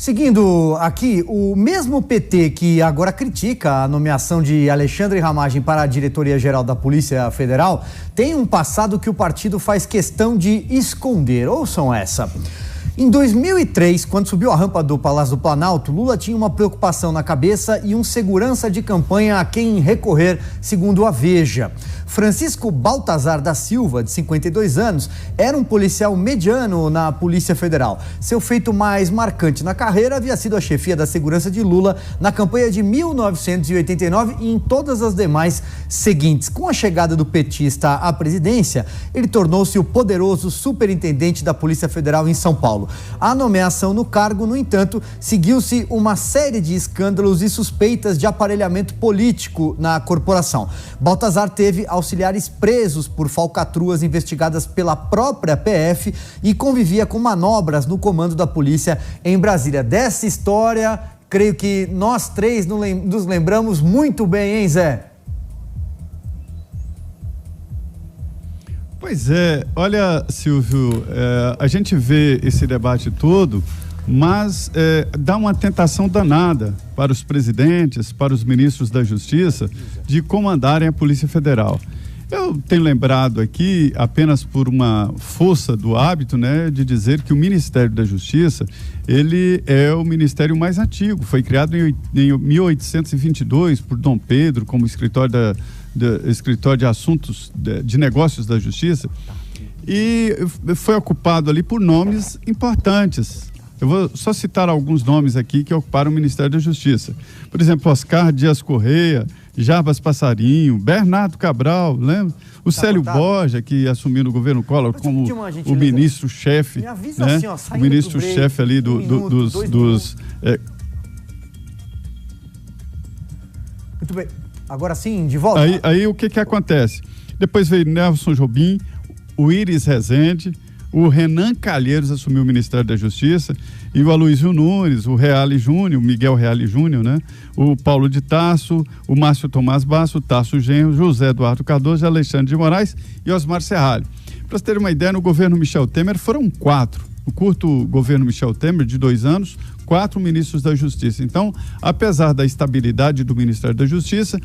Seguindo aqui, o mesmo PT que agora critica a nomeação de Alexandre Ramagem para a diretoria-geral da Polícia Federal tem um passado que o partido faz questão de esconder. Ouçam essa. Em 2003, quando subiu a rampa do Palácio do Planalto, Lula tinha uma preocupação na cabeça e um segurança de campanha a quem recorrer, segundo a Veja. Francisco Baltazar da Silva, de 52 anos, era um policial mediano na Polícia Federal. Seu feito mais marcante na carreira havia sido a chefia da segurança de Lula na campanha de 1989 e em todas as demais seguintes. Com a chegada do petista à presidência, ele tornou-se o poderoso superintendente da Polícia Federal em São Paulo. A nomeação no cargo, no entanto, seguiu-se uma série de escândalos e suspeitas de aparelhamento político na corporação. Baltazar teve auxiliares presos por falcatruas investigadas pela própria PF e convivia com manobras no comando da polícia em Brasília. Dessa história, creio que nós três nos lembramos muito bem, hein, Zé? Pois é, olha, Silvio, a gente vê esse debate todo, mas dá uma tentação danada para os presidentes, para os ministros da Justiça, de comandarem a Polícia Federal. Eu tenho lembrado aqui, apenas por uma força do hábito, né, de dizer que o Ministério da Justiça, ele é o ministério mais antigo, foi criado em 1822 por Dom Pedro como escritório de assuntos de negócios da Justiça, e foi ocupado ali por nomes importantes. Eu vou só citar alguns nomes aqui que ocuparam o Ministério da Justiça. Por exemplo, Oscar Dias Correia, Jarbas Passarinho, Bernardo Cabral, lembra? O Célio Borja, que assumiu no governo Collor como o ministro-chefe, né? Assim, ó, o ministro-chefe ali dos... Muito bem. Agora sim, de volta. Aí o que acontece? Depois veio Nelson Jobim, o Iris Rezende, o Renan Calheiros assumiu o Ministério da Justiça, e o Aloysio Nunes, o Reale Júnior, o Miguel Reale Júnior, né? O Paulo de Tarso, o Márcio Tomás Basso, o Tarso Genro, José Eduardo Cardoso, Alexandre de Moraes e Osmar Serralho. Para você ter uma ideia, no governo Michel Temer foram 4. No curto governo Michel Temer, de 2 anos, 4 ministros da Justiça. Então, apesar da estabilidade do Ministério da Justiça,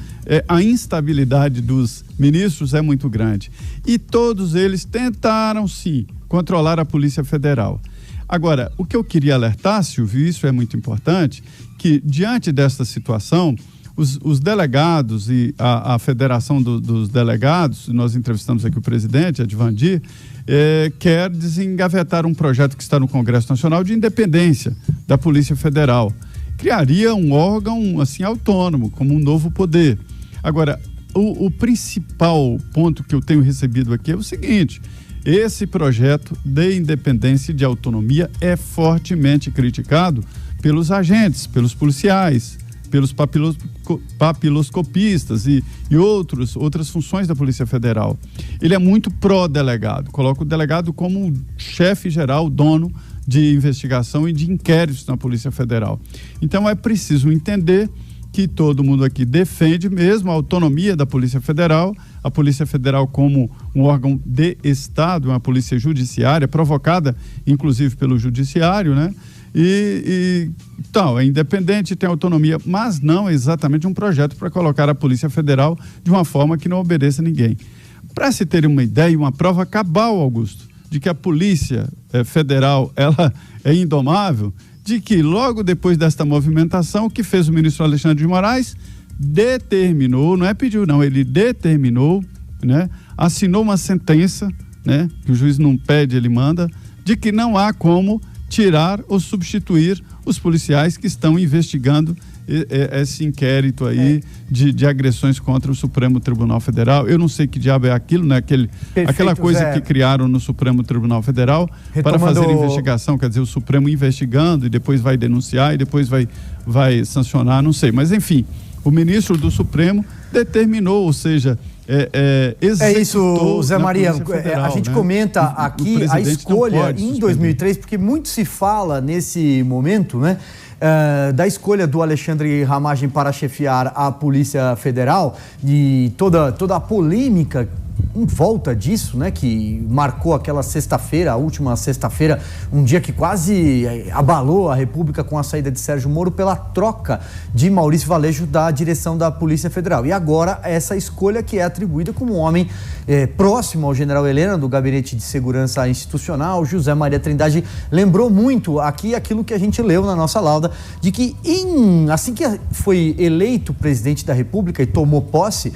a instabilidade dos ministros é muito grande. E todos eles tentaram, sim, controlar a Polícia Federal. Agora, o que eu queria alertar, Silvio, isso é muito importante, que diante desta situação, os delegados e a Federação dos Delegados, nós entrevistamos aqui o presidente, Edvandir, quer desengavetar um projeto que está no Congresso Nacional de independência da Polícia Federal. Criaria um órgão assim autônomo, como um novo poder. Agora, o principal ponto que eu tenho recebido aqui é o seguinte: esse projeto de independência e de autonomia é fortemente criticado pelos agentes, pelos policiais, pelos papiloscopistas e outras funções da Polícia Federal. Ele é muito pró-delegado, coloca o delegado como chefe geral, dono de investigação e de inquéritos na Polícia Federal. Então é preciso entender que todo mundo aqui defende mesmo a autonomia da Polícia Federal, a Polícia Federal como um órgão de Estado, uma polícia judiciária, provocada inclusive pelo Judiciário, né? Então, é independente, tem autonomia, mas não exatamente um projeto para colocar a Polícia Federal de uma forma que não obedeça a ninguém. Para se ter uma ideia, uma prova cabal, Augusto, de que a Polícia Federal ela é indomável, de que logo depois desta movimentação, o que fez o ministro Alexandre de Moraes? Determinou, não é pediu não, ele determinou, né? Assinou uma sentença, né? Que o juiz não pede, ele manda, de que não há como tirar ou substituir os policiais que estão investigando esse inquérito aí de agressões contra o Supremo Tribunal Federal. Eu não sei que diabo é aquilo, né? Aquela coisa que criaram no Supremo Tribunal Federal para fazer investigação, quer dizer, o Supremo investigando e depois vai denunciar e depois vai sancionar, não sei. Mas, enfim, o ministro do Supremo determinou, ou seja, isso, Zé Maria. Federal, a gente, né? Comenta aqui a escolha em 2003, porque muito se fala nesse momento, né? Da escolha do Alexandre Ramagem para chefiar a Polícia Federal e toda a polêmica em volta disso, né, que marcou aquela sexta-feira, a última sexta-feira, um dia que quase abalou a República com a saída de Sérgio Moro pela troca de Maurício Valejo da direção da Polícia Federal. E agora essa escolha que é atribuída como um homem próximo ao general Helena, do Gabinete de Segurança Institucional, José Maria Trindade, lembrou muito aqui aquilo que a gente leu na nossa lauda, de que assim que foi eleito presidente da República e tomou posse,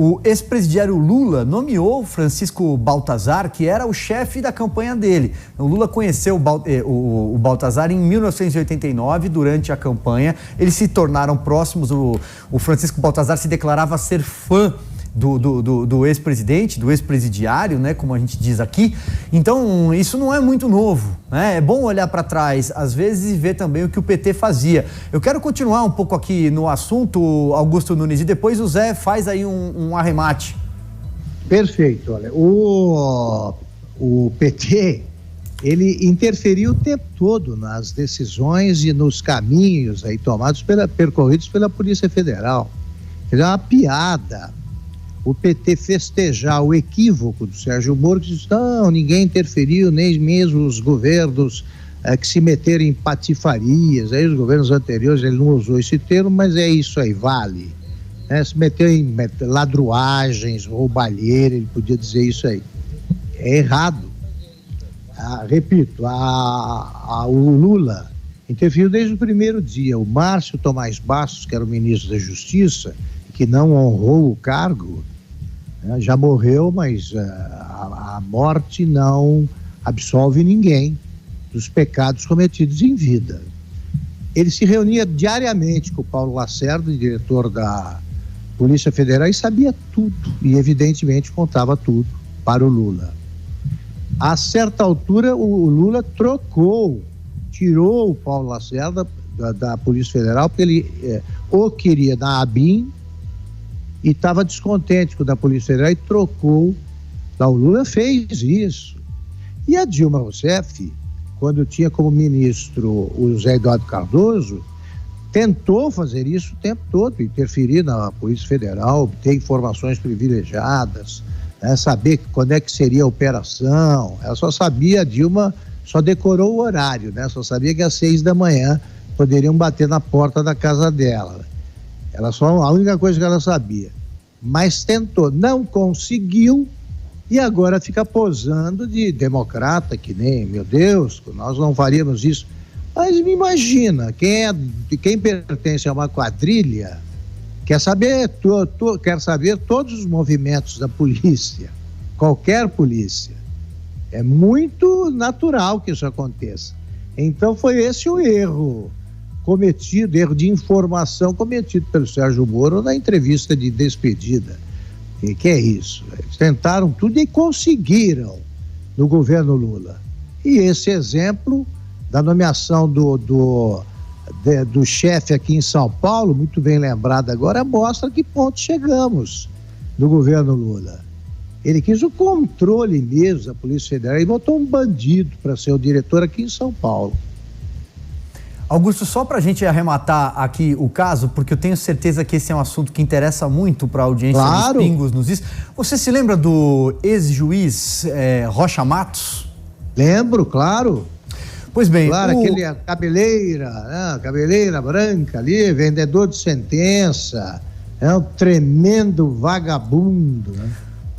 o ex-presidiário Lula nomeou Francisco Baltazar, que era o chefe da campanha dele. O Lula conheceu o Baltazar em 1989, durante a campanha. Eles se tornaram próximos. O Francisco Baltazar se declarava ser fã do ex-presidente, do ex-presidiário, né, como a gente diz aqui. Então, isso não é muito novo, né? É bom olhar para trás, às vezes, e ver também o que o PT fazia. Eu quero continuar um pouco aqui no assunto, Augusto Nunes, e depois o Zé faz aí um arremate. Perfeito. Olha, o PT, ele interferiu o tempo todo nas decisões e nos caminhos aí percorridos pela Polícia Federal. É uma piada o PT festejar o equívoco do Sérgio Moro, que diz, não, ninguém interferiu, nem mesmo os governos que se meteram em patifarias. Aí os governos anteriores, ele não usou esse termo, mas é isso aí, vale. Se meteu em ladruagens, roubalheira, ele podia dizer isso aí. É errado. Repito, o Lula interferiu desde o primeiro dia. O Márcio Tomás Bastos, que era o ministro da Justiça, que não honrou o cargo, já morreu, mas a morte não absolve ninguém dos pecados cometidos em vida. Ele se reunia diariamente com o Paulo Lacerda, diretor da Polícia Federal, e sabia tudo, e evidentemente contava tudo para o Lula. A certa altura, o Lula tirou o Paulo Lacerda da Polícia Federal, porque ele ou queria na ABIN, e estava descontente com o da Polícia Federal e trocou. O Lula fez isso. E a Dilma Rousseff, quando tinha como ministro o José Eduardo Cardoso, tentou fazer isso o tempo todo, interferir na Polícia Federal, obter informações privilegiadas, saber quando é que seria a operação. Ela só sabia, a Dilma só decorou o horário, só sabia que às 6 da manhã poderiam bater na porta da casa dela. A única coisa que ela sabia. Mas tentou, não conseguiu, e agora fica posando de democrata, que nem, meu Deus, nós não faríamos isso. Mas me imagina, quem pertence a uma quadrilha quer saber todos os movimentos da polícia, qualquer polícia. É muito natural que isso aconteça. Então foi esse o erro de informação cometido pelo Sérgio Moro na entrevista de despedida. Que é isso? Eles tentaram tudo e conseguiram no governo Lula. E esse exemplo da nomeação do chefe aqui em São Paulo, muito bem lembrado agora, mostra a que ponto chegamos no governo Lula. Ele quis o controle mesmo da Polícia Federal e botou um bandido para ser o diretor aqui em São Paulo. Augusto, só para a gente arrematar aqui o caso, porque eu tenho certeza que esse é um assunto que interessa muito para a audiência dos Pingos nos Is. Você se lembra do ex-juiz Rocha Matos? Lembro, claro. Pois bem... Claro, aquele cabeleira branca ali, vendedor de sentença, um tremendo vagabundo,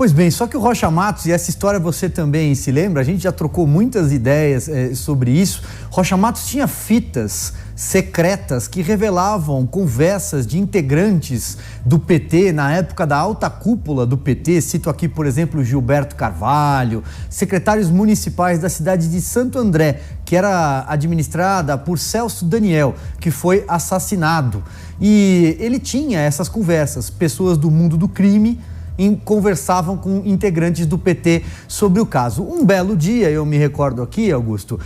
Pois bem, só que o Rocha Matos, e essa história você também se lembra, a gente já trocou muitas ideias sobre isso. Rocha Matos tinha fitas secretas que revelavam conversas de integrantes do PT na época da alta cúpula do PT. Cito aqui, por exemplo, Gilberto Carvalho, secretários municipais da cidade de Santo André, que era administrada por Celso Daniel, que foi assassinado. E ele tinha essas conversas, pessoas do mundo do crime conversavam com integrantes do PT sobre o caso. Um belo dia, eu me recordo aqui, Augusto,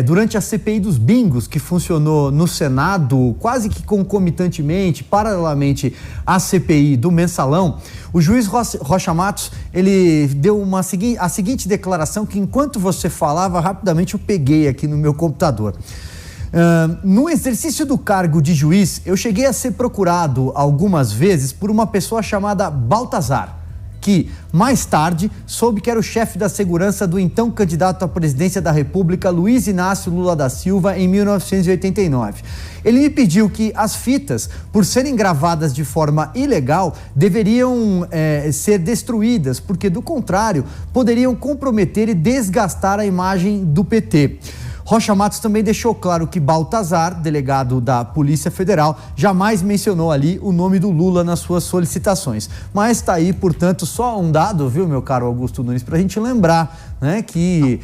durante a CPI dos bingos, que funcionou no Senado quase que concomitantemente, paralelamente à CPI do Mensalão, o juiz Rocha Matos, ele deu a seguinte declaração que, enquanto você falava, rapidamente eu peguei aqui no meu computador. No exercício do cargo de juiz, eu cheguei a ser procurado algumas vezes por uma pessoa chamada Baltazar, que, mais tarde, soube que era o chefe da segurança do então candidato à presidência da República, Luiz Inácio Lula da Silva, em 1989. Ele me pediu que as fitas, por serem gravadas de forma ilegal, deveriam ser destruídas, porque, do contrário, poderiam comprometer e desgastar a imagem do PT. Rocha Matos também deixou claro que Baltazar, delegado da Polícia Federal, jamais mencionou ali o nome do Lula nas suas solicitações. Mas está aí, portanto, só um dado, viu, meu caro Augusto Nunes, para a gente lembrar, né, que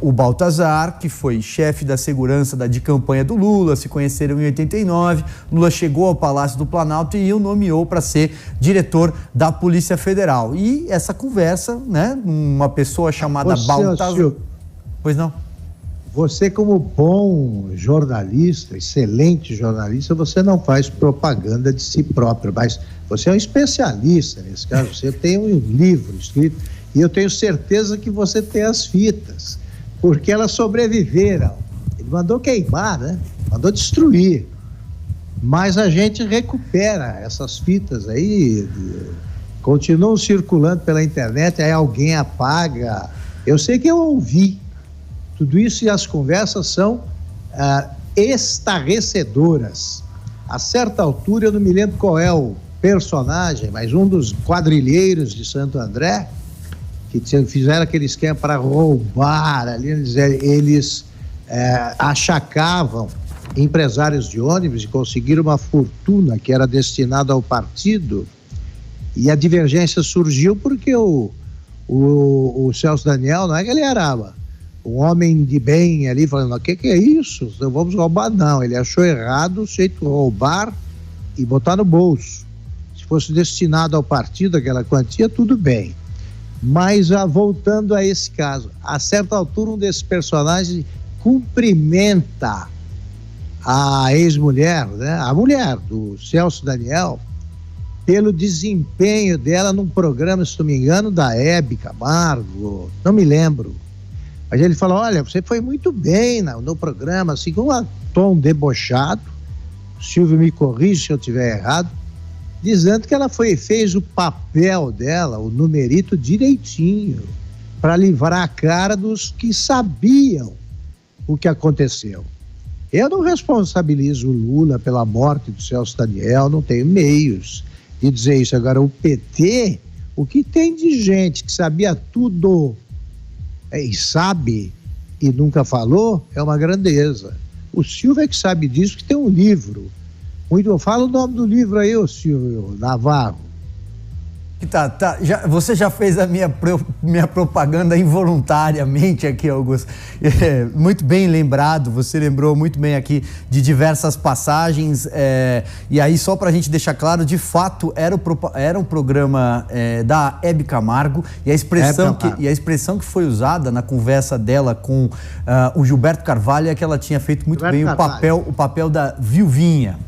o Baltazar, que foi chefe da segurança de campanha do Lula, se conheceram em 89, Lula chegou ao Palácio do Planalto e o nomeou para ser diretor da Polícia Federal. E essa conversa, né, uma pessoa chamada Baltazar... Pois não? Você, como bom jornalista, excelente jornalista, você não faz propaganda de si próprio, mas você é um especialista nesse caso, você tem um livro escrito, e eu tenho certeza que você tem as fitas, porque elas sobreviveram. Ele mandou queimar, né? Mandou destruir. Mas a gente recupera essas fitas aí, continuam circulando pela internet, aí alguém apaga. Eu sei que eu ouvi tudo isso e as conversas são estarrecedoras. A certa altura, eu não me lembro qual é o personagem, mas um dos quadrilheiros de Santo André, que fizeram aquele esquema para roubar ali, eles achacavam empresários de ônibus e conseguiram uma fortuna que era destinada ao partido, e a divergência surgiu porque o Celso Daniel, não é que ele era um homem de bem ali, falando, o que é isso? Não vamos roubar, não. Ele achou errado o jeito de roubar e botar no bolso. Se fosse destinado ao partido, aquela quantia, tudo bem. Mas, voltando a esse caso, a certa altura, um desses personagens cumprimenta a ex-mulher, né? A mulher do Celso Daniel, pelo desempenho dela num programa, se não me engano, da Hebe Camargo, não me lembro. Mas ele falou, olha, você foi muito bem no programa, assim, com um tom debochado, o Silvio me corrige se eu estiver errado, dizendo que ela fez o papel dela, o numerito direitinho, para livrar a cara dos que sabiam o que aconteceu. Eu não responsabilizo o Lula pela morte do Celso Daniel, não tenho meios de dizer isso. Agora, o PT, o que tem de gente que sabia tudo e sabe e nunca falou, é uma grandeza. O Silvio é que sabe disso, que tem um livro. Fala o nome do livro aí, ô Silvio Navarro. Você já fez a minha propaganda involuntariamente aqui, Augusto. Muito bem lembrado, você lembrou muito bem aqui de diversas passagens. E aí, só para a gente deixar claro, de fato, era um programa da Hebe Camargo, e a expressão que foi usada na conversa dela com o Gilberto Carvalho é que ela tinha feito muito bem o papel da viuvinha.